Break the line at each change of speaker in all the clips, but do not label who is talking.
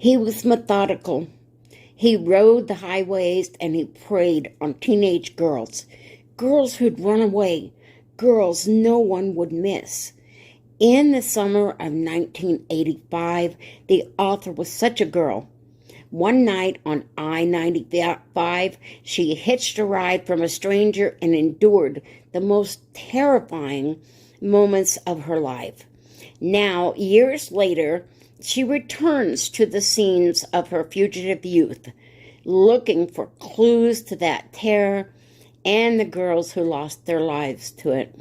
He was methodical. He rode the highways and he preyed on teenage girls, girls who'd run away, girls no one would miss. In the summer of 1985, the author was such a girl. One night on I-95, she hitched a ride from a stranger and endured the most terrifying moments of her life. Now, years later, she returns to the scenes of her fugitive youth, looking for clues to that terror and the girls who lost their lives to it.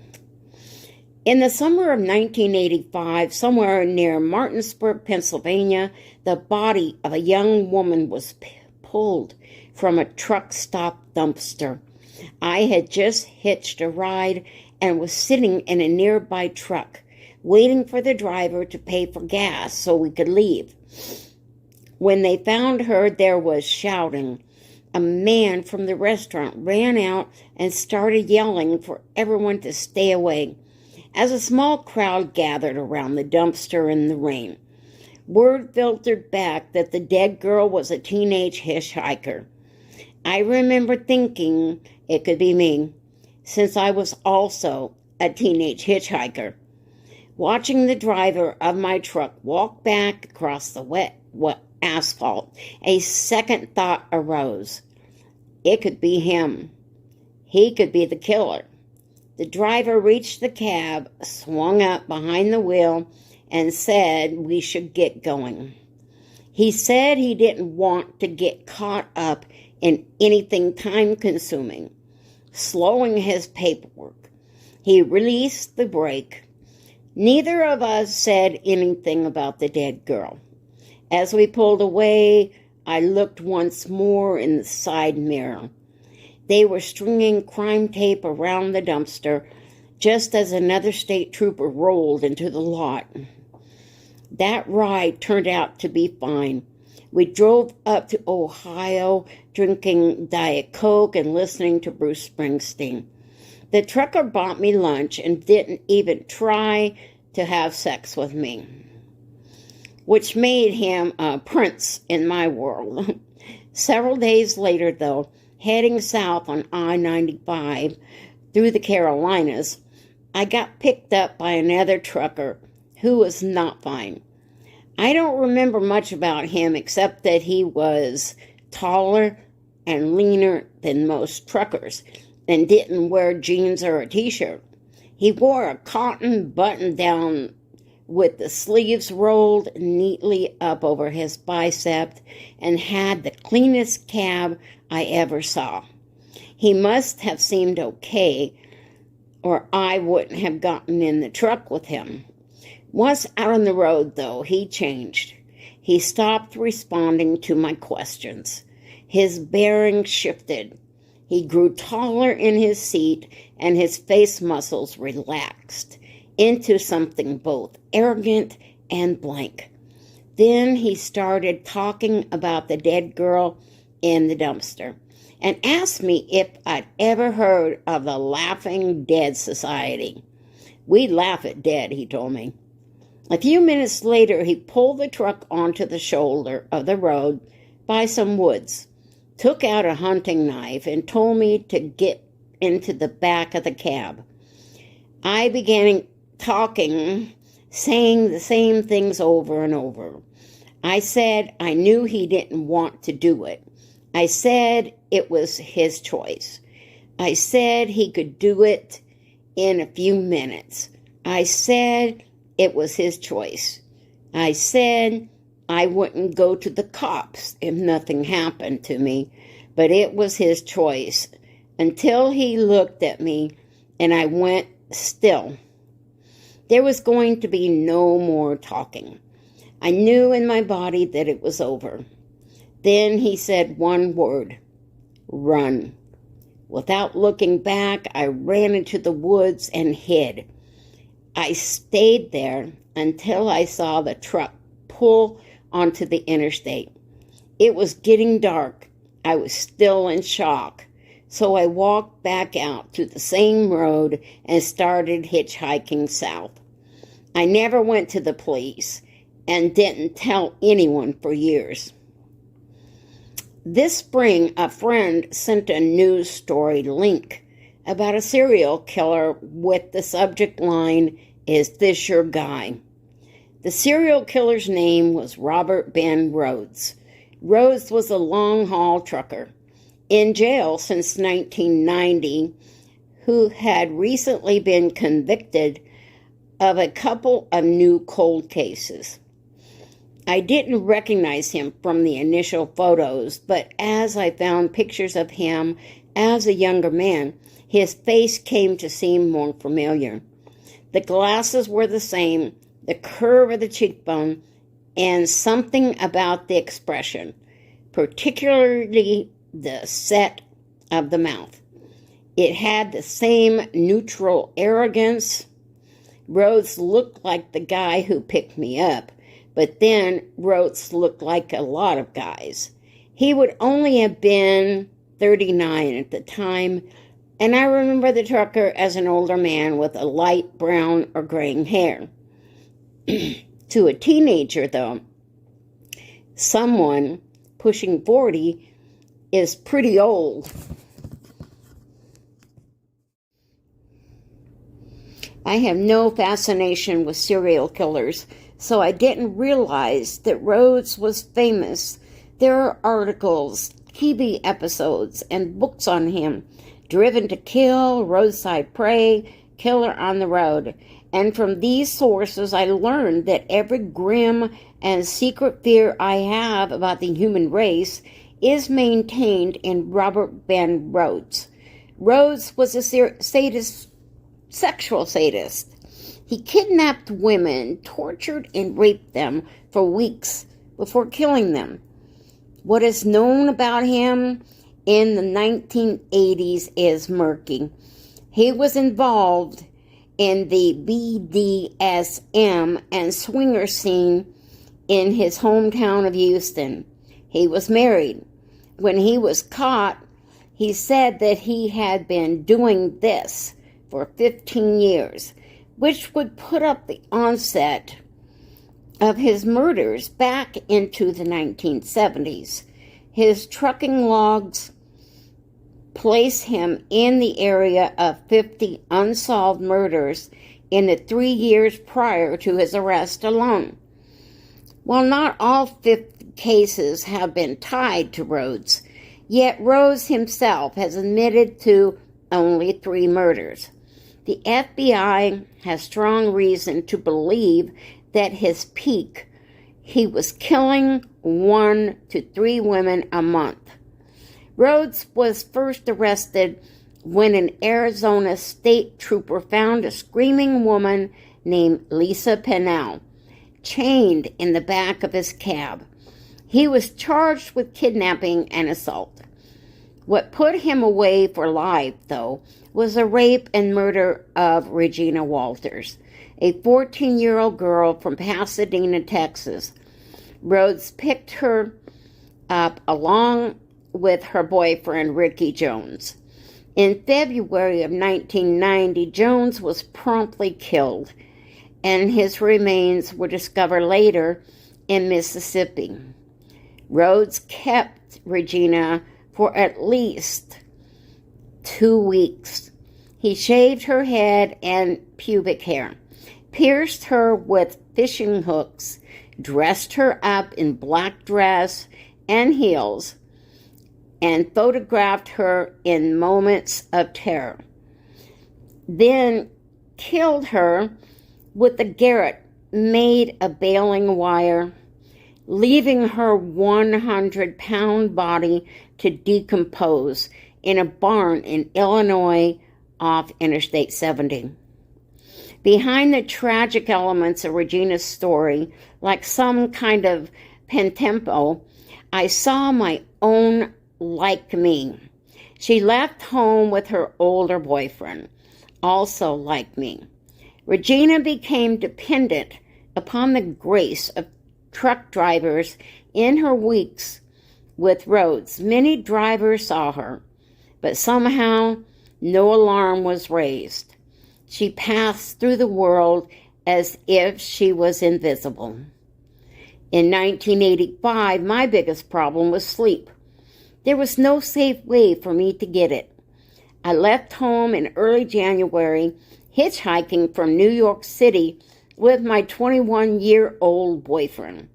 In the summer of 1985, somewhere near Martinsburg, Pennsylvania, the body of a young woman was pulled from a truck stop dumpster. I had just hitched a ride and was sitting in a nearby truck, waiting for the driver to pay for gas so we could leave. When they found her, there was shouting. A man from the restaurant ran out and started yelling for everyone to stay away, as a small crowd gathered around the dumpster in the rain. Word filtered back that the dead girl was a teenage hitchhiker. I remember thinking it could be me, since I was also a teenage hitchhiker. Watching the driver of my truck walk back across the wet asphalt, a second thought arose. It could be him. He could be the killer. The driver reached the cab, swung up behind the wheel, and said we should get going. He said he didn't want to get caught up in anything time-consuming, slowing his paperwork. He released the brake. Neither of us said anything about the dead girl. As we pulled away, I looked once more in the side mirror. They were stringing crime tape around the dumpster just as another state trooper rolled into the lot. That ride turned out to be fine. We drove up to Ohio, drinking Diet Coke and listening to Bruce Springsteen. The trucker bought me lunch and didn't even try to have sex with me, which made him a prince in my world. Several days later, though, heading south on I-95 through the Carolinas, I got picked up by another trucker who was not fine. I don't remember much about him except that he was taller and leaner than most truckers and didn't wear jeans or a t-shirt. He wore a cotton button-down with the sleeves rolled neatly up over his bicep and had the cleanest cab I ever saw. He must have seemed okay, or I wouldn't have gotten in the truck with him. Once out on the road, though, he changed. He stopped responding to my questions. His bearing shifted. He grew taller in his seat, and his face muscles relaxed into something both arrogant and blank. Then he started talking about the dead girl in the dumpster and asked me if I'd ever heard of the Laughing Dead Society. We laugh at dead, he told me. A few minutes later, he pulled the truck onto the shoulder of the road by some woods, took out a hunting knife, and told me to get into the back of the cab. I began talking, saying the same things over and over. I said I knew he didn't want to do it. I said it was his choice. I said he could do it in a few minutes. I said it was his choice. I said I wouldn't go to the cops if nothing happened to me, but it was his choice, until he looked at me and I went still. There was going to be no more talking. I knew in my body that it was over. Then he said one word, run. Without looking back, I ran into the woods and hid. I stayed there until I saw the truck pull onto the interstate. It was getting dark. I was still in shock. So I walked back out to the same road and started hitchhiking south. I never went to the police. and didn't tell anyone for years. This spring, a friend sent a news story link about a serial killer with the subject line, "Is this your guy?" The serial killer's name was Robert Ben Rhodes. Rhodes was a long-haul trucker in jail since 1990 who had recently been convicted of a couple of new cold cases. I didn't recognize him from the initial photos, but as I found pictures of him as a younger man, his face came to seem more familiar. The glasses were the same, the curve of the cheekbone, and something about the expression, particularly the set of the mouth. It had the same neutral arrogance. Rhodes looked like the guy who picked me up, but then Rhodes looked like a lot of guys. He would only have been 39 at the time, and I remember the trucker as an older man with a light brown or graying hair. To a teenager, though, someone pushing 40 is pretty old. I have no fascination with serial killers, so I didn't realize that Rhodes was famous. There are articles, TV episodes, and books on him. Driven to Kill, Roadside Prey, Killer on the Road. And from these sources, I learned that every grim and secret fear I have about the human race is maintained in Robert Ben Rhodes. Rhodes was a sexual sadist. He kidnapped women, tortured and raped them for weeks before killing them. What is known about him in the 1980s is murky. He was involved in the BDSM and swinger scene in his hometown of Houston. He was married. When he was caught, he said that he had been doing this for 15 years, which would put up the onset of his murders back into the 1970s. His trucking logs place him in the area of 50 unsolved murders in the 3 years prior to his arrest alone. While not all 50 cases have been tied to Rhodes, yet Rhodes himself has admitted to only 3 murders. The FBI has strong reason to believe that his peak, he was killing 1 to 3 women a month. Rhodes was first arrested when an Arizona state trooper found a screaming woman named Lisa Pennell chained in the back of his cab. He was charged with kidnapping and assault. What put him away for life, though, was a rape and murder of Regina Walters, a 14-year-old girl from Pasadena, Texas. Rhodes picked her up along with her boyfriend, Ricky Jones. In February of 1990, Jones was promptly killed, and his remains were discovered later in Mississippi. Rhodes kept Regina for at least 2 weeks. He shaved her head and pubic hair, pierced her with fishing hooks, dressed her up in black dress and heels, and photographed her in moments of terror. Then killed her with a garrote made of baling wire, leaving her 100-pound body to decompose in a barn in Illinois off Interstate 70. Behind the tragic elements of Regina's story, like some kind of pentempo, I saw my own like me. She left home with her older boyfriend, also like me. Regina became dependent upon the grace of truck drivers in her weeks with Rhodes. Many drivers saw her, but somehow no alarm was raised. She passed through the world as if she was invisible. In 1985, my biggest problem was sleep. There was no safe way for me to get it. I left home in early January, hitchhiking from New York City with my 21-year-old boyfriend.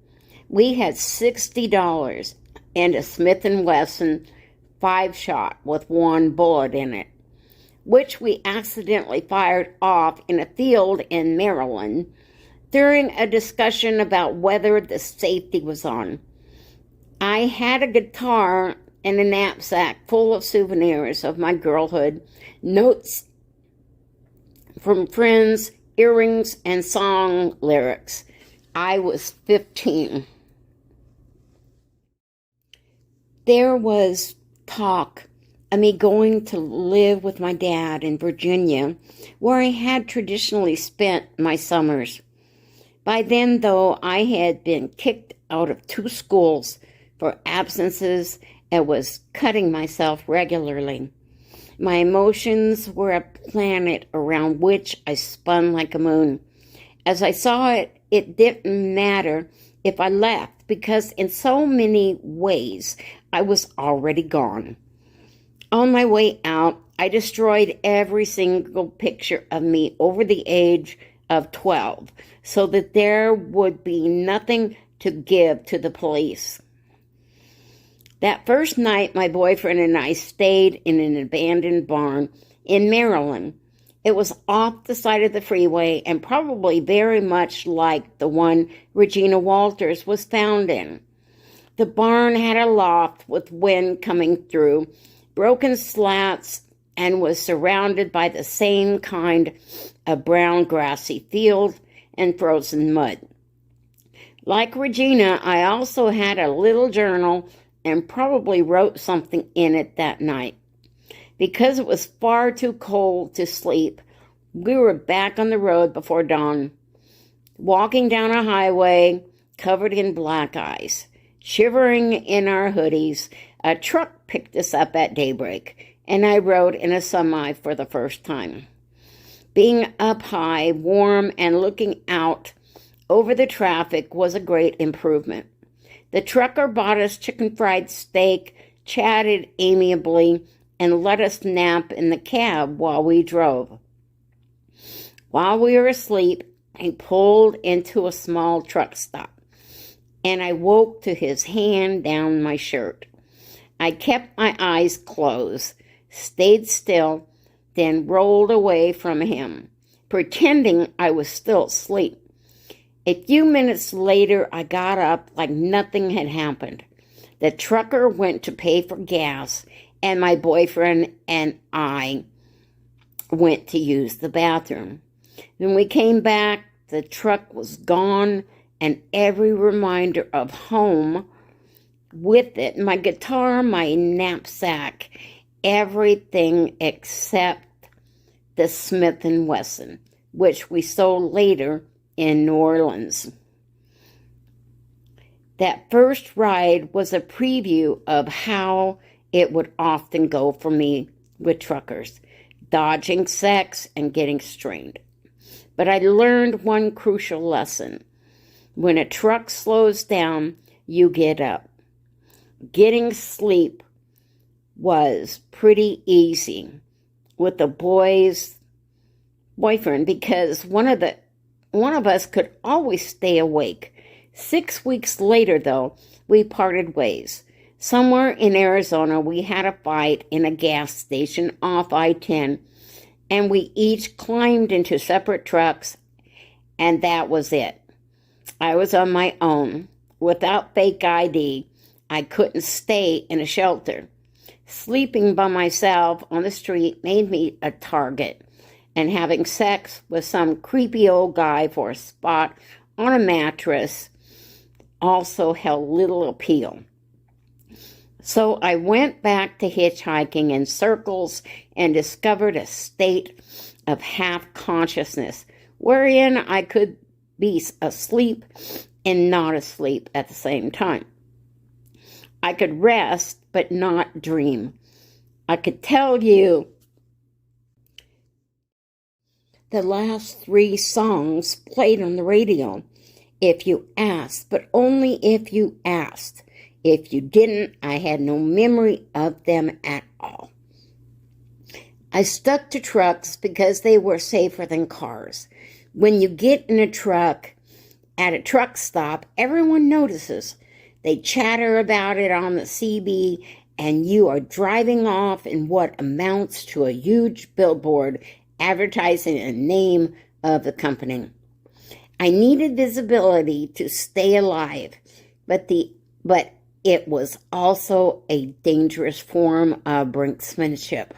We had $60 and a Smith & Wesson 5-shot with one bullet in it, which we accidentally fired off in a field in Maryland during a discussion about whether the safety was on. I had a guitar and a knapsack full of souvenirs of my girlhood, notes from friends, earrings, and song lyrics. I was 15. There was talk of me going to live with my dad in Virginia, where I had traditionally spent my summers. By then, though, I had been kicked out of 2 schools for absences and was cutting myself regularly. My emotions were a planet around which I spun like a moon. As I saw it, it didn't matter if I left, because in so many ways I was already gone. On my way out, I destroyed every single picture of me over the age of 12 so that there would be nothing to give to the police. That first night, my boyfriend and I stayed in an abandoned barn in Maryland. It was off the side of the freeway and probably very much like the one Regina Walters was found in. The barn had a loft with wind coming through, broken slats, and was surrounded by the same kind of brown grassy field and frozen mud. Like Regina, I also had a little journal and probably wrote something in it that night. Because it was far too cold to sleep, we were back on the road before dawn, walking down a highway covered in black ice. Shivering in our hoodies, a truck picked us up at daybreak, and I rode in a semi for the first time. Being up high, warm, and looking out over the traffic was a great improvement. The trucker bought us chicken fried steak, chatted amiably, and let us nap in the cab while we drove. While we were asleep, he pulled into a small truck stop, and I woke to his hand down my shirt. I kept my eyes closed, stayed still, then rolled away from him, pretending I was still asleep. A few minutes later, I got up like nothing had happened. The trucker went to pay for gas, and my boyfriend and I went to use the bathroom. When we came back, the truck was gone, and every reminder of home with it, my guitar, my knapsack, everything except the Smith & Wesson, which we sold later in New Orleans. That first ride was a preview of how it would often go for me with truckers, dodging sex and getting strained. But I learned one crucial lesson. When a truck slows down, you get up. Getting sleep was pretty easy with the boyfriend, because one of us could always stay awake. 6 weeks later, though, we parted ways. Somewhere in Arizona, we had a fight in a gas station off I-10, and we each climbed into separate trucks, and that was it. I was on my own. Without fake ID, I couldn't stay in a shelter. Sleeping by myself on the street made me a target, and having sex with some creepy old guy for a spot on a mattress also held little appeal. So I went back to hitchhiking in circles and discovered a state of half-consciousness wherein I could be asleep and not asleep at the same time. I could rest but not dream. I could tell you the last 3 songs played on the radio, if you asked, but only if you asked. If you didn't, I had no memory of them at all. I stuck to trucks because they were safer than cars. When you get in a truck at a truck stop, everyone notices. They chatter about it on the CB, and you are driving off in what amounts to a huge billboard advertising the name of the company. I needed visibility to stay alive, but it was also a dangerous form of brinksmanship.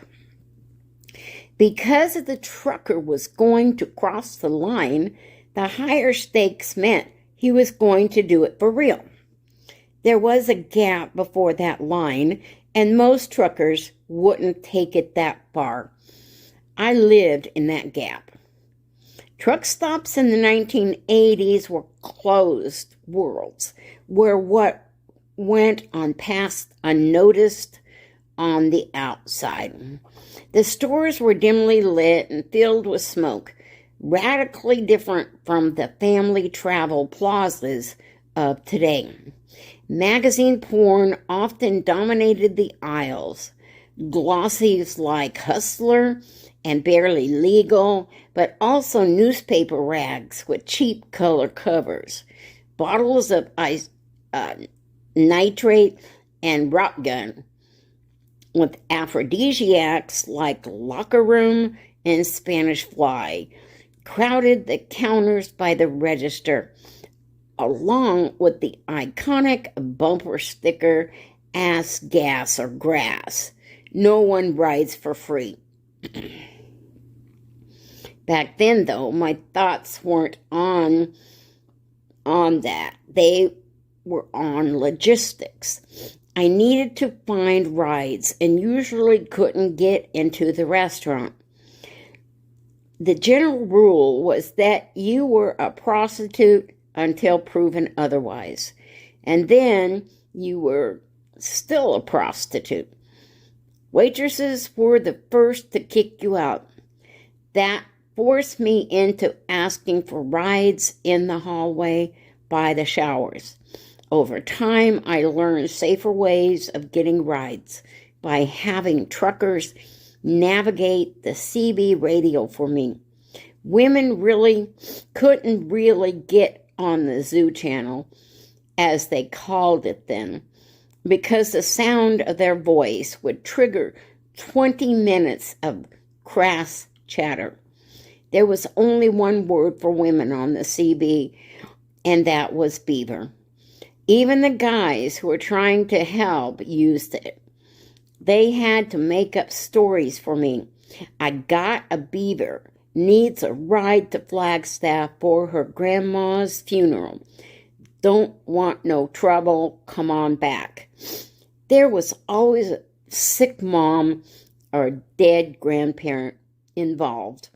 Because the trucker was going to cross the line, the higher stakes meant he was going to do it for real. There was a gap before that line, and most truckers wouldn't take it that far. I lived in that gap. Truck stops in the 1980s were closed worlds, where what went on passed unnoticed on the outside. The stores were dimly lit and filled with smoke, radically different from the family travel plazas of today. Magazine porn often dominated the aisles. Glossies like Hustler and Barely Legal, but also newspaper rags with cheap color covers, bottles of nitrate and rock gun, with aphrodisiacs like Locker Room and Spanish Fly, crowded the counters by the register, along with the iconic bumper sticker, Ass, Gas, or Grass. No one rides for free. Back then, though, my thoughts weren't on that. They were on logistics. I needed to find rides and usually couldn't get into the restaurant. The general rule was that you were a prostitute until proven otherwise, and then you were still a prostitute. Waitresses were the first to kick you out. That forced me into asking for rides in the hallway by the showers. Over time, I learned safer ways of getting rides by having truckers navigate the CB radio for me. Women couldn't really get on the zoo channel, as they called it then, because the sound of their voice would trigger 20 minutes of crass chatter. There was only one word for women on the CB, and that was beaver. Even the guys who were trying to help used it. They had to make up stories for me. I got a beaver, needs a ride to Flagstaff for her grandma's funeral. Don't want no trouble, come on back. There was always a sick mom or a dead grandparent involved.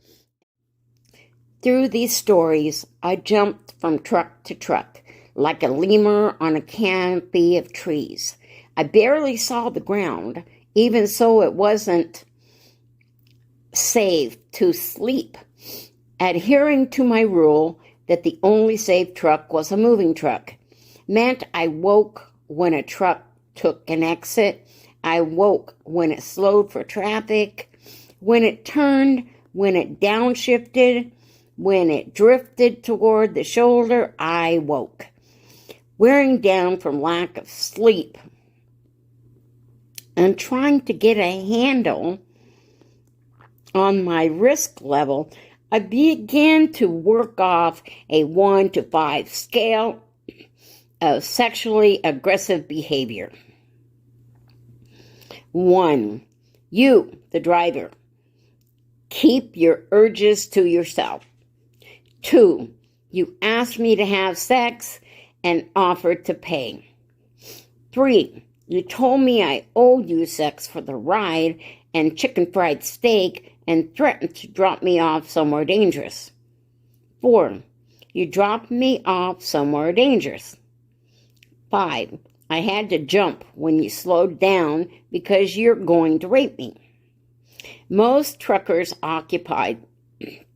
Through these stories, I jumped from truck to truck, like a lemur on a canopy of trees. I barely saw the ground, even so it wasn't safe to sleep. Adhering to my rule that the only safe truck was a moving truck meant I woke when a truck took an exit. I woke when it slowed for traffic, when it turned, when it downshifted, when it drifted toward the shoulder. I woke. Wearing down from lack of sleep and trying to get a handle on my risk level, I began to work off a 1 to 5 scale of sexually aggressive behavior. 1. You, the driver, keep your urges to yourself. 2. You asked me to have sex and offered to pay. 3. You told me I owed you sex for the ride and chicken fried steak and threatened to drop me off somewhere dangerous. 4. You dropped me off somewhere dangerous. 5. I had to jump when you slowed down because you're going to rape me. Most truckers occupied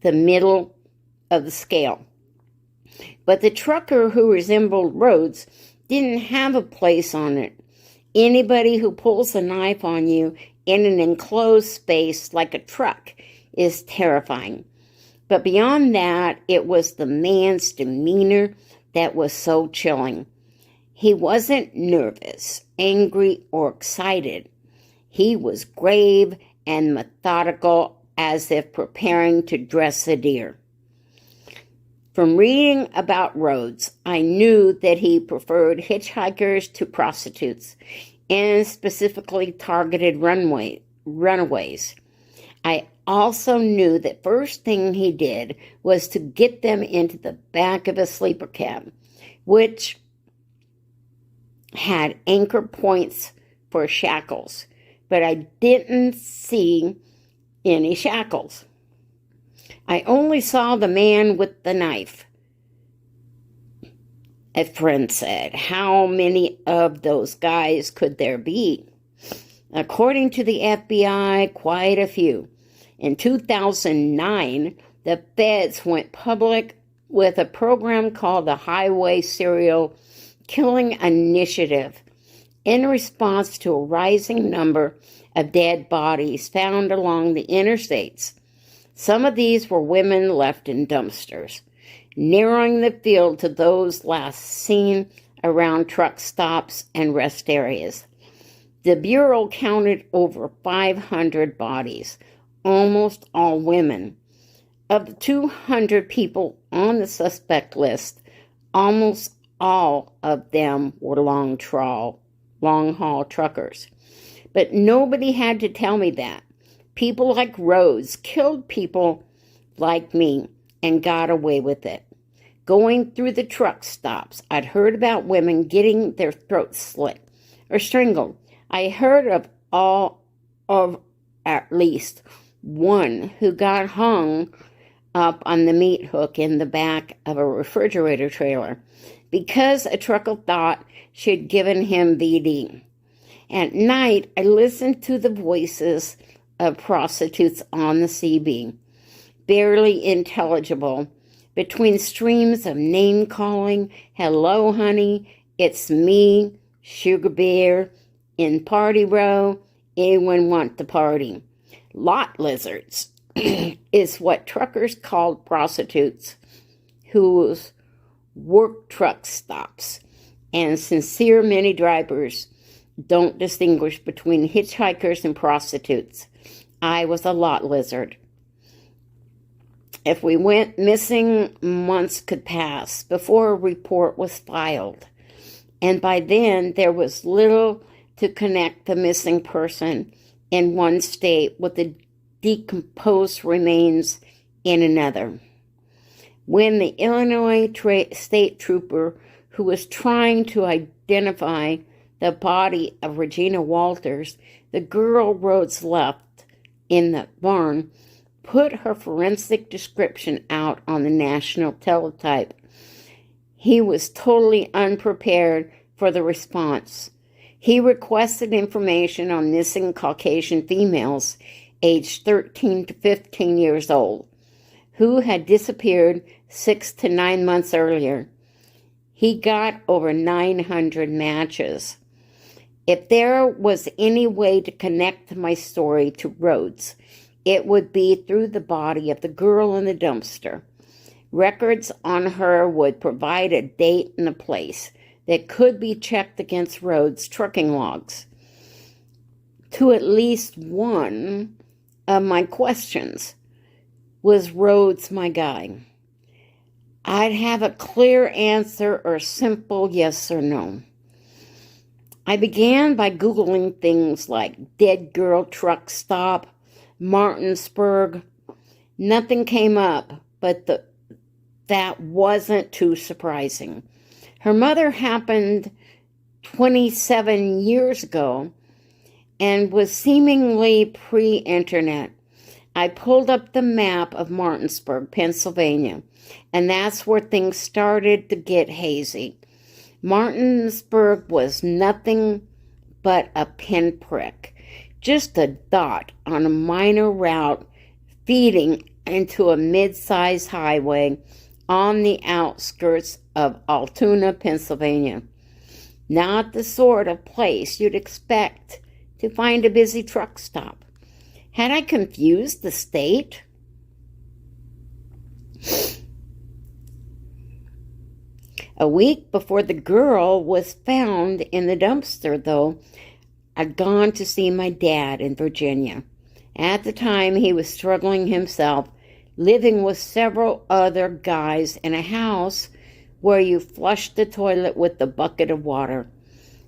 the middle of the scale. But the trucker who resembled Rhodes didn't have a place on it. Anybody who pulls a knife on you in an enclosed space like a truck is terrifying. But beyond that, it was the man's demeanor that was so chilling. He wasn't nervous, angry, or excited. He was grave and methodical, as if preparing to dress a deer. From reading about Rhodes, I knew that he preferred hitchhikers to prostitutes, and specifically targeted runaways. I also knew that first thing he did was to get them into the back of a sleeper cab, which had anchor points for shackles, but I didn't see any shackles. I only saw the man with the knife. A friend said, "How many of those guys could there be?" According to the FBI, quite a few. In 2009, the feds went public with a program called the Highway Serial Killing Initiative in response to a rising number of dead bodies found along the interstates. Some of these were women left in dumpsters, narrowing the field to those last seen around truck stops and rest areas. The Bureau counted over 500 bodies, almost all women. Of the 200 people on the suspect list, almost all of them were long-haul truckers. But nobody had to tell me that. People like Rhodes killed people like me and got away with it. Going through the truck stops, I'd heard about women getting their throats slit or strangled. I heard of at least one who got hung up on the meat hook in the back of a refrigerator trailer because a trucker thought she'd given him VD. At night, I listened to the voices of prostitutes on the CB, barely intelligible, between streams of name-calling, "Hello, honey, it's me, Sugar Bear, in Party Row, anyone want to party?" Lot lizards is what truckers called prostitutes who work truck stops, and sincere many drivers don't distinguish between hitchhikers and prostitutes. I was a lot lizard. If we went missing, months could pass before a report was filed, and by then there was little to connect the missing person in one state with the decomposed remains in another. When the Illinois state trooper who was trying to identify the body of Regina Walters, the girl Rhodes left in the barn, put her forensic description out on the national teletype, he was totally unprepared for the response. He requested information on missing Caucasian females aged 13 to 15 years old who had disappeared 6 to 9 months earlier. He got over 900 matches. If there was any way to connect my story to Rhodes, it would be through the body of the girl in the dumpster. Records on her would provide a date and a place that could be checked against Rhodes' trucking logs. To at least one of my questions, was Rhodes my guy? I'd have a clear answer or simple yes or no. I began by Googling things like dead girl truck stop, Martinsburg. Nothing came up, but that wasn't too surprising. Her mother happened 27 years ago and was seemingly pre-internet. I pulled up the map of Martinsburg, Pennsylvania, and that's where things started to get hazy. Martinsburg was nothing but a pinprick, just a dot on a minor route feeding into a mid-sized highway on the outskirts of Altoona, Pennsylvania. Not the sort of place you'd expect to find a busy truck stop. Had I confused the state? A week before the girl was found in the dumpster, though, I'd gone to see my dad in Virginia. At the time, he was struggling himself, living with several other guys in a house where you flushed the toilet with a bucket of water,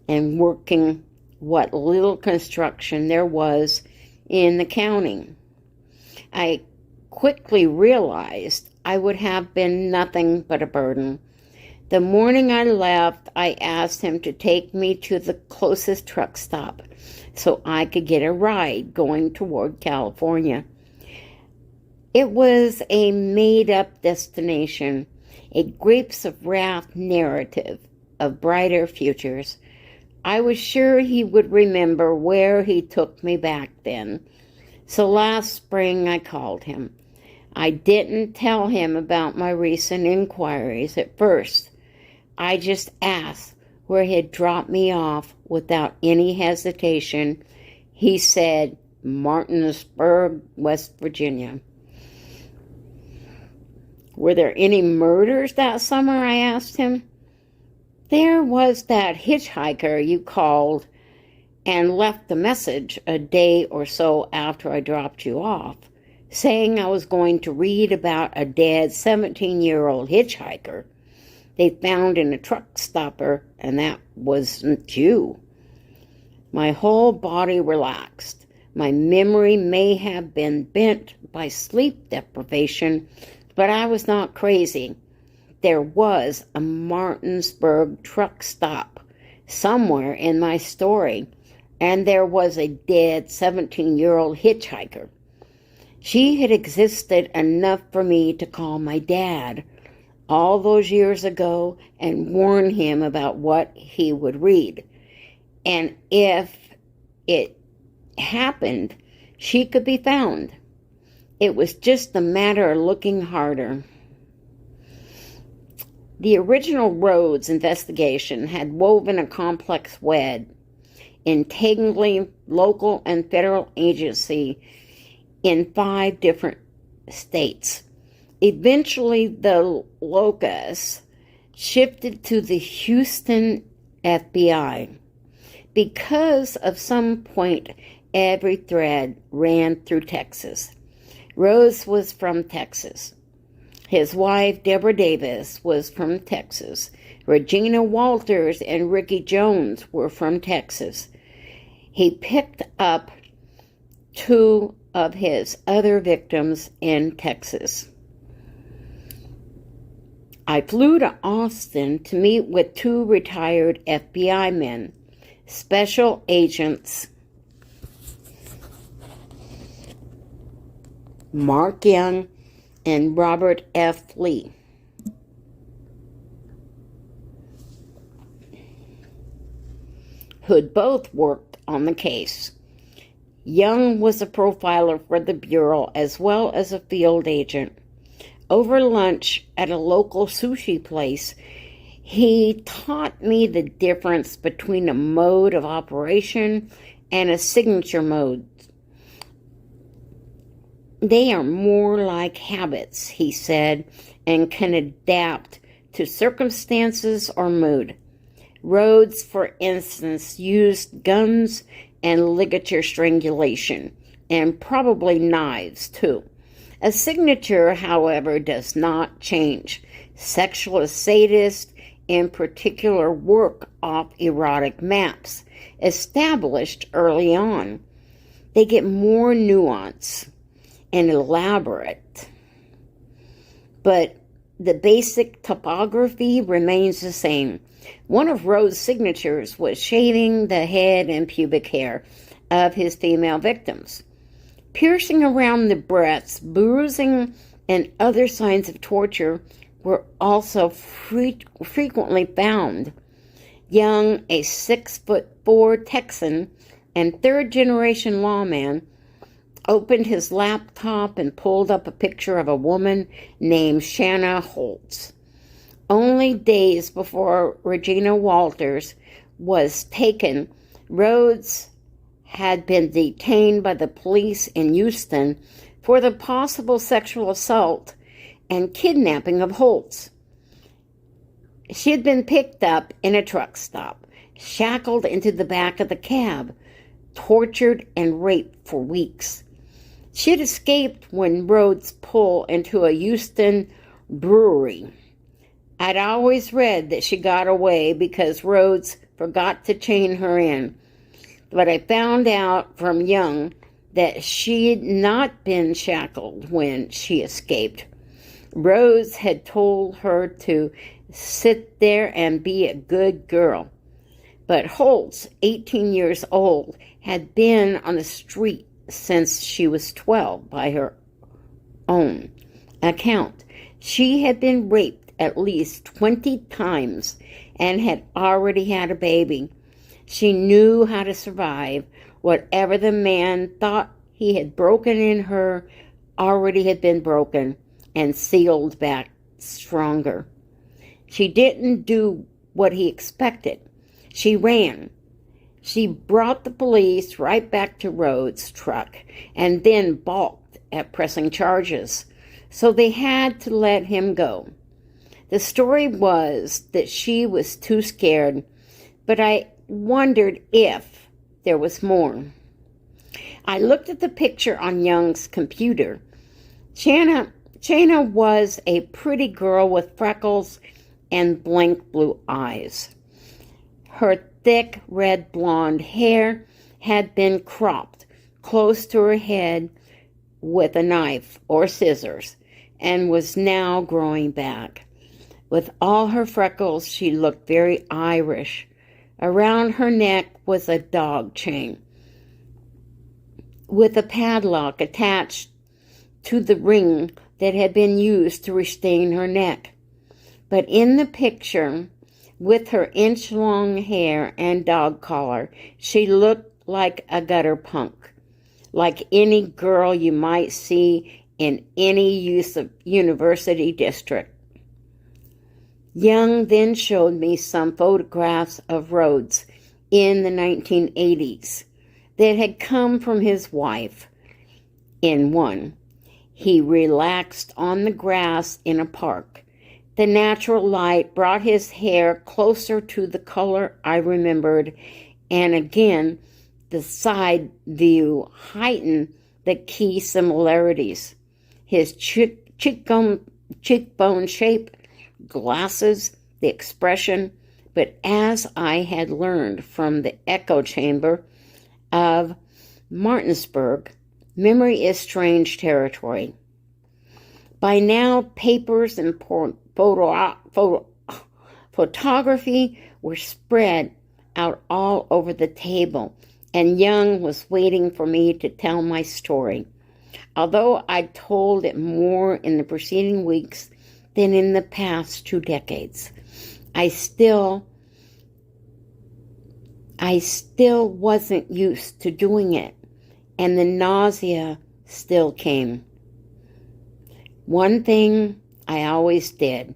and working what little construction there was in the county. I quickly realized I would have been nothing but a burden. The morning I left, I asked him to take me to the closest truck stop so I could get a ride going toward California. It was a made-up destination, a grapes of wrath narrative of brighter futures. I was sure he would remember where he took me back then. So last spring I called him. I didn't tell him about my recent inquiries at first. I just asked where he had dropped me off without any hesitation. He said, Martinsburg, West Virginia. Were there any murders that summer? I asked him. There was that hitchhiker you called and left a message a day or so after I dropped you off, saying I was going to read about a dead 17-year-old hitchhiker they found in a truck stopper, and that wasn't you. My whole body relaxed. My memory may have been bent by sleep deprivation, but I was not crazy. There was a Martinsburg truck stop somewhere in my story, and there was a dead 17-year-old hitchhiker. She had existed enough for me to call my dad all those years ago and warn him about what he would read. And if it happened, she could be found. It was just a matter of looking harder. The original Rhodes investigation had woven a complex web, entangling local and federal agency in 5 different states. Eventually, the locus shifted to the Houston FBI. Because of some point, every thread ran through Texas. Rhodes was from Texas. His wife, Deborah Davis, was from Texas. Regina Walters and Ricky Jones were from Texas. He picked up 2 of his other victims in Texas. I flew to Austin to meet with 2 retired FBI men, special agents Mark Young and Robert F. Lee. Who'd both worked on the case. Young was a profiler for the Bureau as well as a field agent. Over lunch at a local sushi place, he taught me the difference between a mode of operation and a signature mode. They are more like habits, he said, and can adapt to circumstances or mood. Rhodes, for instance, used guns and ligature strangulation, and probably knives, too. A signature, however, does not change. Sexual sadists, in particular, work off erotic maps, established early on. They get more nuance and elaborate, but the basic topography remains the same. One of Rhodes' signatures was shaving the head and pubic hair of his female victims. Piercing around the breasts, bruising, and other signs of torture were also frequently found. Young, a 6'4" Texan and 3rd-generation lawman, opened his laptop and pulled up a picture of a woman named Shanna Holtz. Only days before Regina Walters was taken, Rhodes had been detained by the police in Houston for the possible sexual assault and kidnapping of Holtz. She had been picked up in a truck stop, shackled into the back of the cab, tortured and raped for weeks. She had escaped when Rhodes pulled into a Houston brewery. I'd always read that she got away because Rhodes forgot to chain her in, but I found out from Young that she had not been shackled when she escaped. Rhodes had told her to sit there and be a good girl. But Holtz, 18 years old, had been on the street since she was 12 by her own account. She had been raped at least 20 times and had already had a baby. She knew how to survive. Whatever the man thought he had broken in her already had been broken and sealed back stronger. She didn't do what he expected. She ran. She brought the police right back to Rhodes' truck and then balked at pressing charges. So they had to let him go. The story was that she was too scared, but I wondered if there was more. I looked at the picture on Young's computer. Shanna was a pretty girl with freckles and blank blue eyes. Her thick red blonde hair had been cropped close to her head with a knife or scissors and was now growing back. With all her freckles, she looked very Irish. Around her neck was a dog chain with a padlock attached to the ring that had been used to restrain her neck. But in the picture, with her inch-long hair and dog collar, she looked like a gutter punk, like any girl you might see in any university district. Young then showed me some photographs of Rhodes in the 1980s that had come from his wife. In one, he relaxed on the grass in a park. The natural light brought his hair closer to the color I remembered, and again, the side view heightened the key similarities. His cheekbone shape, glasses, the expression, but as I had learned from the echo chamber of Martinsburg, memory is strange territory. By now, papers and photography were spread out all over the table, and Young was waiting for me to tell my story. Although I told it more in the preceding weeks than in the past 2 decades, I still wasn't used to doing it, and the nausea still came. One thing I always did,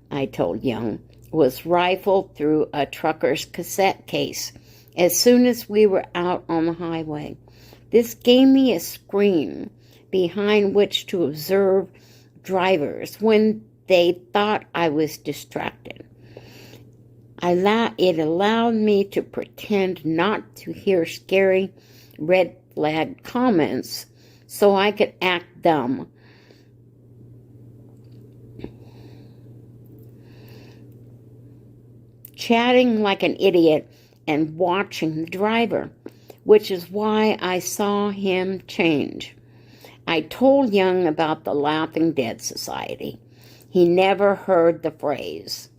I told Young, was rifle through a trucker's cassette case as soon as we were out on the highway. This gave me a screen behind which to observe drivers when they thought I was distracted. It allowed me to pretend not to hear scary red flag comments so I could act dumb. Chatting like an idiot and watching the driver, which is why I saw him change. I told Young about the Laughing Dead Society. He never heard the phrase.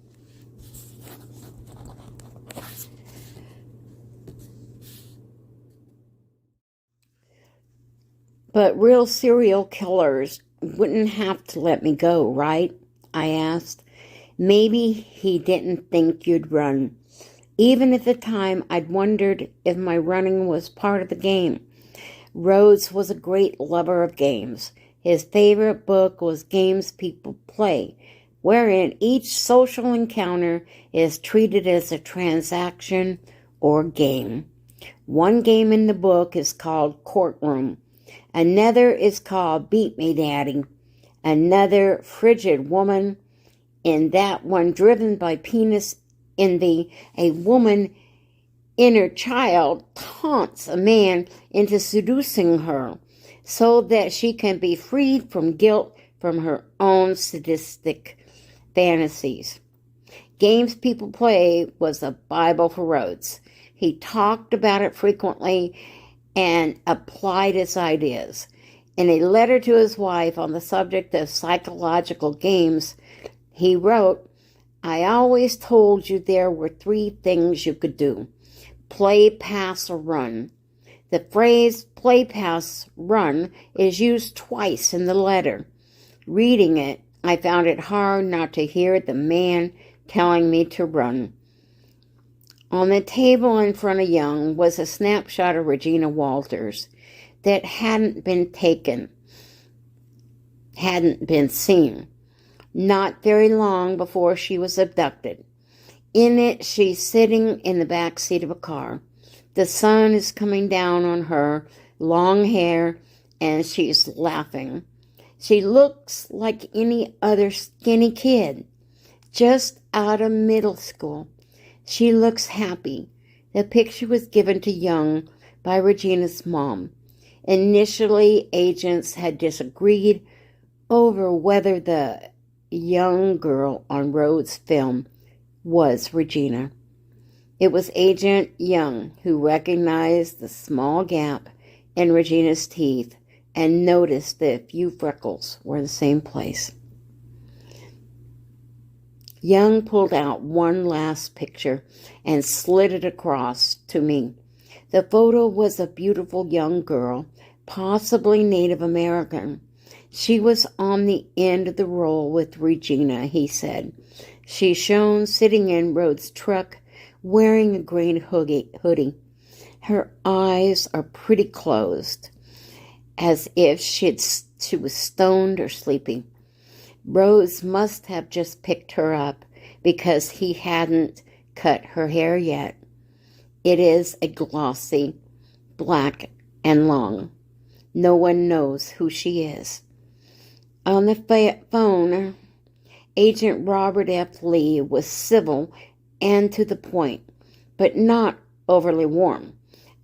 But real serial killers wouldn't have to let me go, right? I asked. Maybe he didn't think you'd run. Even at the time, I'd wondered if my running was part of the game. Rhodes was a great lover of games. His favorite book was Games People Play, wherein each social encounter is treated as a transaction or game. One game in the book is called Courtroom. Another is called Beat Me Daddy. Another, Frigid Woman. In that one, driven by penis envy, a woman inner child taunts a man into seducing her so that she can be freed from guilt from her own sadistic fantasies. Games People Play was a Bible for Rhodes. He talked about it frequently and applied its ideas. In a letter to his wife on the subject of psychological games, he wrote, "I always told you there were 3 things you could do: play, pass, or run." The phrase play, pass, run is used twice in the letter. Reading it, I found it hard not to hear the man telling me to run. On the table in front of Young was a snapshot of Regina Walters that hadn't been seen, not very long before she was abducted. In it, she's sitting in the back seat of a car. The sun is coming down on her long hair, and she's laughing. She looks like any other skinny kid, just out of middle school. She looks happy. The picture was given to Young by Regina's mom. Initially, agents had disagreed over whether the young girl on Rhodes' film was Regina. It was Agent Young who recognized the small gap in Regina's teeth and noticed that a few freckles were the same place. Young pulled out one last picture and slid it across to me. The photo was a beautiful young girl, possibly Native American. She was on the end of the roll with Regina, he said. She's shown sitting in Rhodes' truck, wearing a green hoodie. Her eyes are pretty closed, as if she was stoned or sleepy. Rhodes must have just picked her up because he hadn't cut her hair yet. It is a glossy, black, and long. No one knows who she is. On the phone, Agent Robert F. Lee was civil and to the point, but not overly warm.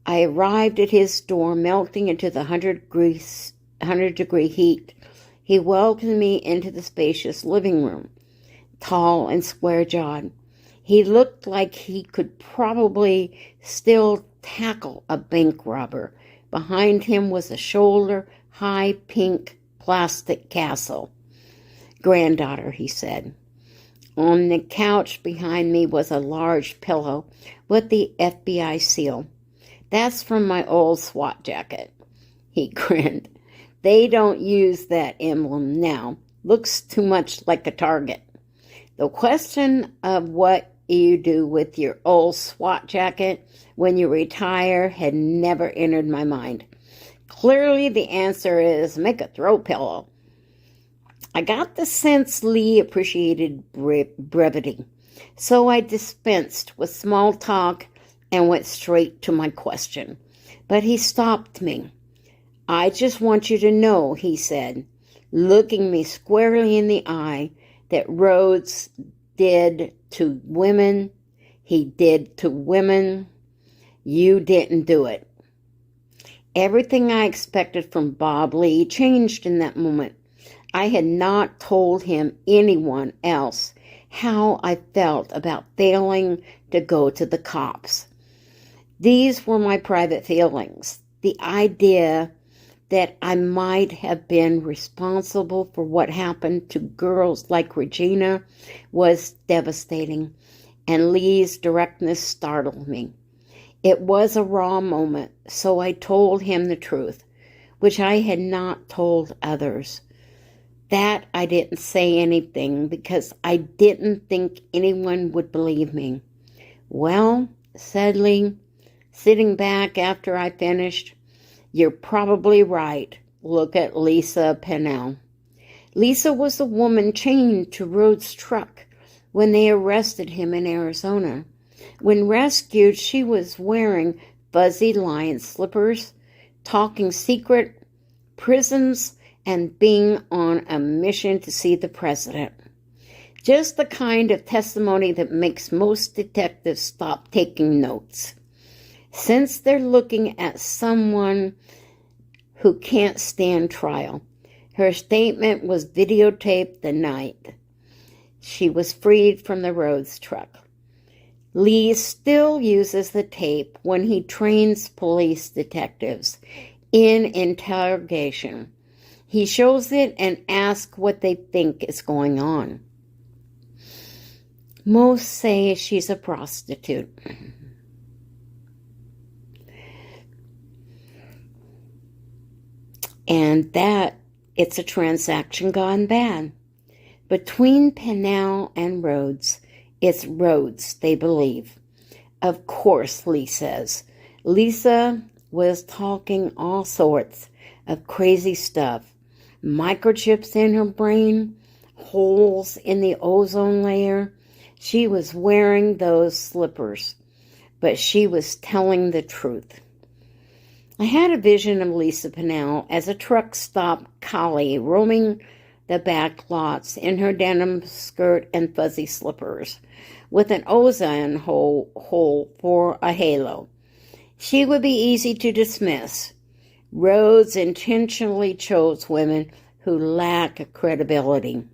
I arrived at his door melting into the 100-degree heat. He welcomed me into the spacious living room, tall and square-jawed. He looked like he could probably still tackle a bank robber. Behind him was a shoulder-high pink plastic castle. "Granddaughter," he said. On the couch behind me was a large pillow with the FBI seal. "That's from my old SWAT jacket." He grinned. "They don't use that emblem now. Looks too much like a target." The question of what you do with your old SWAT jacket when you retire had never entered my mind. Clearly the answer is make a throw pillow. I got the sense Lee appreciated brevity, so I dispensed with small talk and went straight to my question. But he stopped me. "I just want you to know," he said, looking me squarely in the eye, "that Rhodes did to women. He did to women. You didn't do it." Everything I expected from Bob Lee changed in that moment. I had not told him anyone else how I felt about failing to go to the cops. These were my private feelings. The idea that I might have been responsible for what happened to girls like Regina was devastating, and Lee's directness startled me. It was a raw moment, so I told him the truth, which I had not told others. That I didn't say anything because I didn't think anyone would believe me. "Well," said Lee, sitting back after I finished, You're probably right. Look at Lisa Pennell. Lisa was the woman chained to Rhodes' truck when they arrested him in Arizona. When rescued, she was wearing fuzzy lion slippers, talking secret prisons, and being on a mission to see the president. Just the kind of testimony that makes most detectives stop taking notes, since they're looking at someone who can't stand trial. Her statement was videotaped the night she was freed from the Rhodes truck. Lee still uses the tape when he trains police detectives in interrogation. He shows it and asks what they think is going on. Most say she's a prostitute. And that it's a transaction gone bad. Between Pennell and Rhodes, it's Rhodes, they believe. Of course, Lee says. Lisa was talking all sorts of crazy stuff. Microchips in her brain, holes in the ozone layer. She was wearing those slippers, but she was telling the truth. I had a vision of Lisa Pennell as a truck stop collie roaming the back lots in her denim skirt and fuzzy slippers, with an ozone hole for a halo. She would be easy to dismiss. Rhodes intentionally chose women who lack credibility.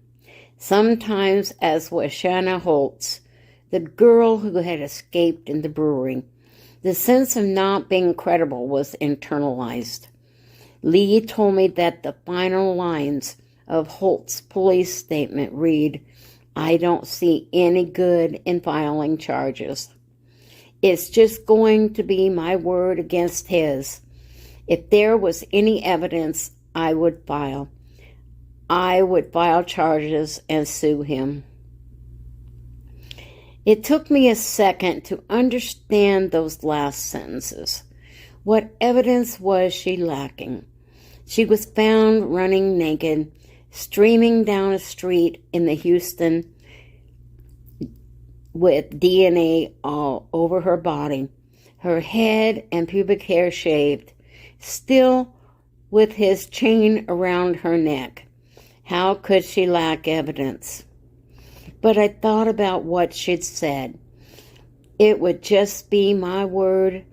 Sometimes, as was Shanna Holtz, the girl who had escaped in the brewery, the sense of not being credible was internalized. Lee told me that the final lines of Holtz's police statement read, "I don't see any good in filing charges. It's just going to be my word against his. If there was any evidence, I would file charges and sue him." It took me a second to understand those last sentences. What evidence was she lacking? She was found running naked, streaming down a street in the Houston with DNA all over her body, her head and pubic hair shaved, still with his chain around her neck. How could she lack evidence? But I thought about what she'd said. It would just be my word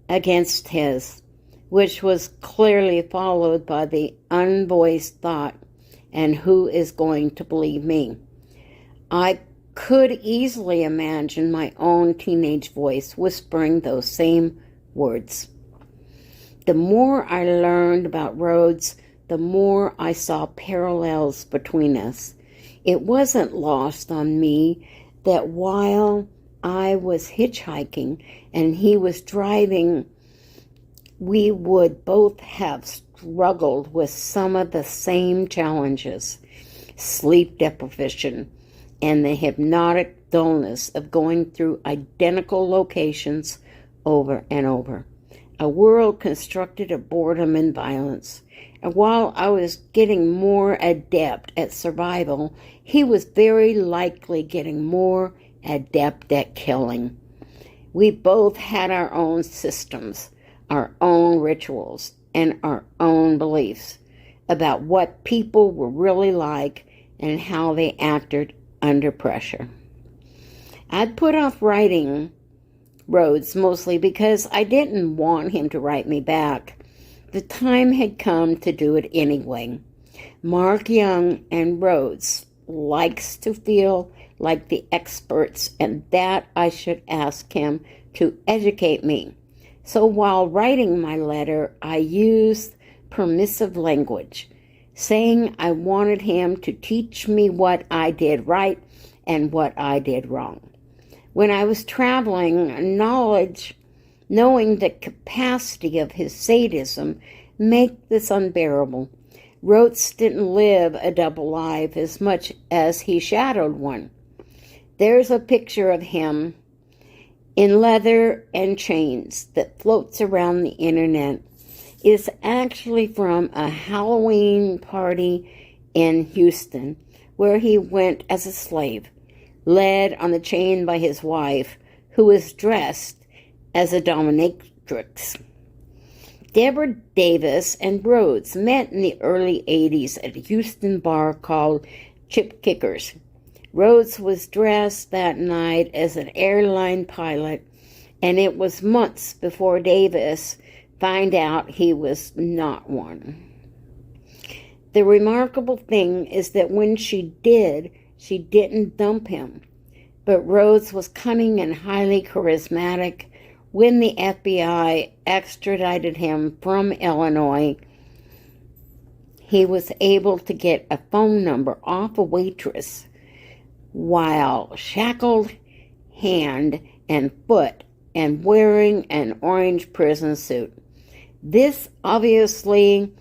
against his, which was clearly followed by the unvoiced thought, and who is going to believe me? I could easily imagine my own teenage voice whispering those same words. The more I learned about Rhodes, the more I saw parallels between us. It wasn't lost on me that while I was hitchhiking and he was driving, we would both have struggled with some of the same challenges: sleep deprivation and the hypnotic dullness of going through identical locations over and over. A world constructed of boredom and violence. And while I was getting more adept at survival, he was very likely getting more adept at killing. We both had our own systems, our own rituals, and our own beliefs about what people were really like and how they acted under pressure. I'd put off writing Rhodes mostly because I didn't want him to write me back. The time had come to do it anyway. Mark Young and Rhodes likes to feel like the experts and that I should ask him to educate me. So while writing my letter, I used permissive language, saying I wanted him to teach me what I did right and what I did wrong. When I was traveling, knowing the capacity of his sadism made this unbearable. Rhodes didn't live a double life as much as he shadowed one. There's a picture of him in leather and chains that floats around the internet. is actually from a Halloween party in Houston where he went as a slave, led on the chain by his wife, who was dressed as a dominatrix. Deborah Davis and Rhodes met in the early 80s at a Houston bar called Chip Kickers. Rhodes was dressed that night as an airline pilot, and it was months before Davis found out he was not one. The remarkable thing is that when she did, she didn't dump him. But Rhodes was cunning and highly charismatic. When the FBI extradited him from Illinois, he was able to get a phone number off a waitress while shackled hand and foot and wearing an orange prison suit. This obviously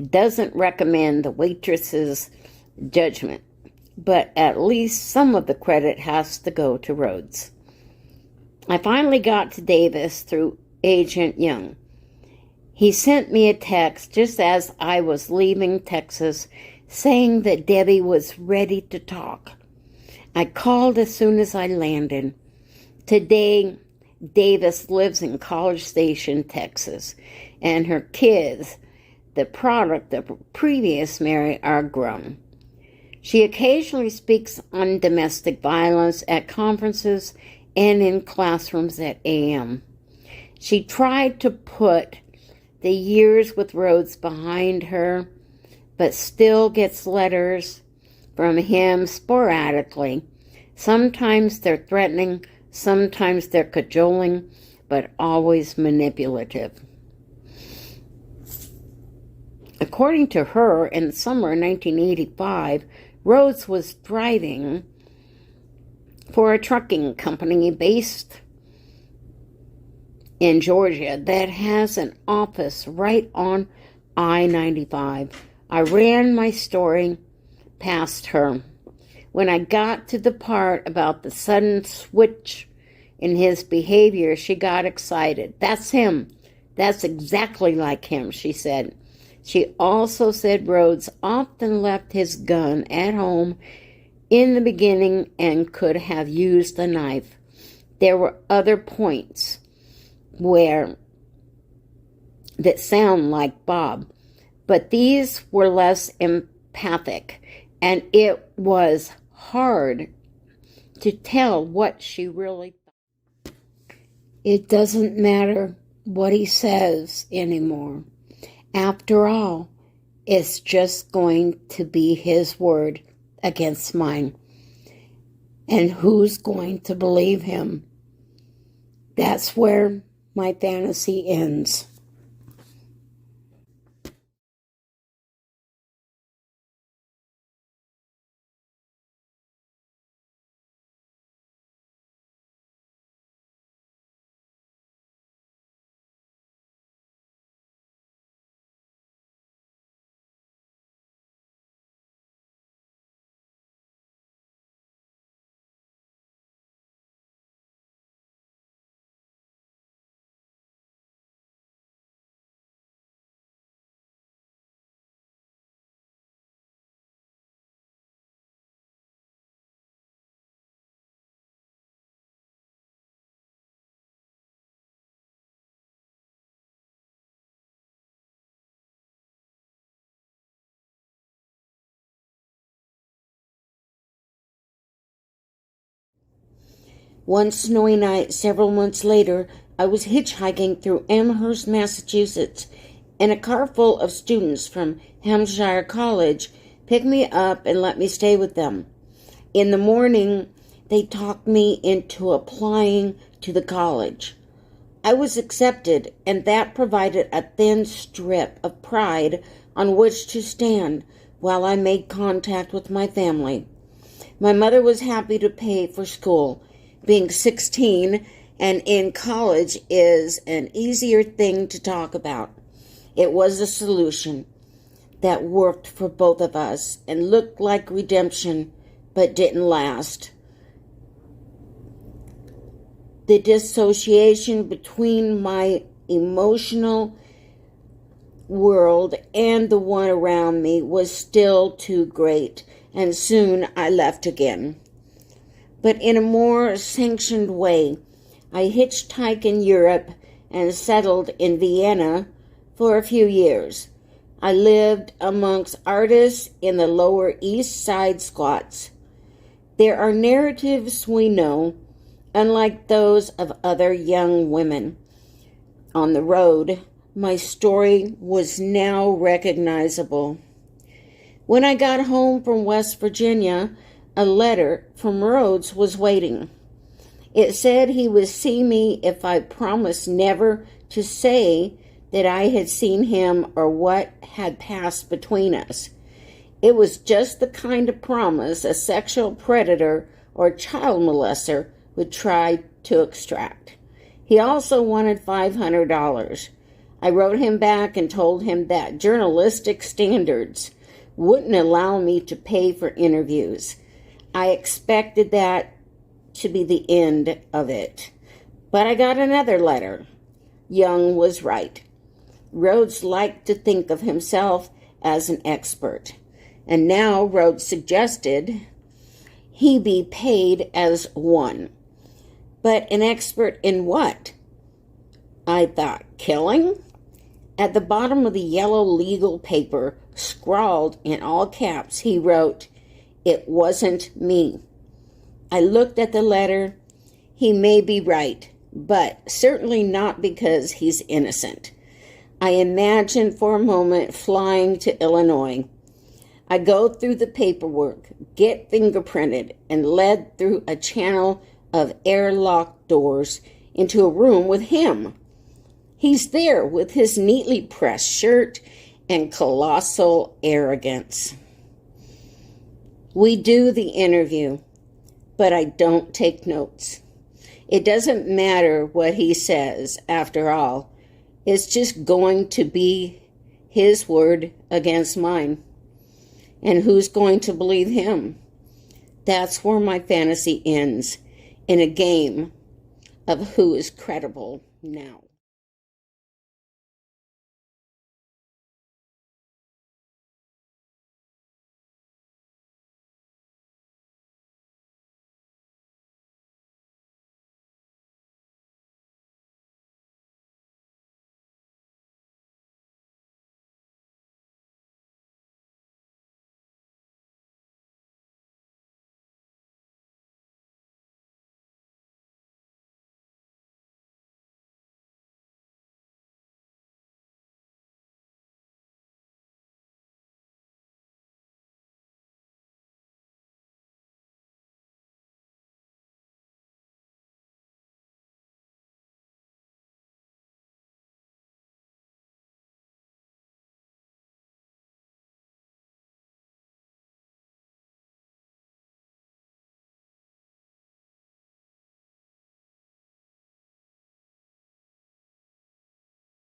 doesn't recommend the waitress's judgment, but at least some of the credit has to go to Rhodes. I finally got to Davis through Agent Young. He sent me a text just as I was leaving Texas saying that Debbie was ready to talk. I called as soon as I landed. Today, Davis lives in College Station, Texas, and her kids, the product of a previous marriage, are grown. She occasionally speaks on domestic violence at conferences and in classrooms at AM. She tried to put the years with Rhodes behind her, but still gets letters from him sporadically. Sometimes they're threatening, sometimes they're cajoling, but always manipulative. According to her, in the summer of 1985, Rhodes was driving for a trucking company based in Georgia that has an office right on I-95. I ran my story past her. When I got to the part about the sudden switch in his behavior, she got excited. That's him. That's exactly like him, she said. She also said Rhodes often left his gun at home in the beginning and could have used a knife. There were other points that sound like Bob, but these were less empathic, and it was hard to tell what she really thought. It doesn't matter what he says anymore. After all, it's just going to be his word against mine. And who's going to believe him? That's where my fantasy ends. One snowy night, several months later, I was hitchhiking through Amherst, Massachusetts, and a car full of students from Hampshire College picked me up and let me stay with them. In the morning, they talked me into applying to the college. I was accepted, and that provided a thin strip of pride on which to stand while I made contact with my family. My mother was happy to pay for school. Being 16 and in college is an easier thing to talk about. It was a solution that worked for both of us and looked like redemption, but didn't last. The dissociation between my emotional world and the one around me was still too great, and soon I left again. But in a more sanctioned way, I hitchhiked in Europe and settled in Vienna for a few years. I lived amongst artists in the Lower East Side squats. There are narratives we know, unlike those of other young women. On the road, my story was now recognizable. When I got home from West Virginia, a letter from Rhodes was waiting. It said he would see me if I promised never to say that I had seen him or what had passed between us. It was just the kind of promise a sexual predator or child molester would try to extract. He also wanted $500. I wrote him back and told him that journalistic standards wouldn't allow me to pay for interviews. I expected that to be the end of it. But I got another letter. Young was right. Rhodes liked to think of himself as an expert. And now Rhodes suggested he be paid as one. But an expert in what? I thought, killing? At the bottom of the yellow legal paper, scrawled in all caps, he wrote, "It wasn't me." I looked at the letter. He may be right, but certainly not because he's innocent. I imagined for a moment flying to Illinois. I go through the paperwork, get fingerprinted, and led through a channel of airlock doors into a room with him. He's there with his neatly pressed shirt and colossal arrogance. We do the interview, but I don't take notes. It doesn't matter what he says, after all. It's just going to be his word against mine. And who's going to believe him? That's where my fantasy ends, in a game of who is credible now.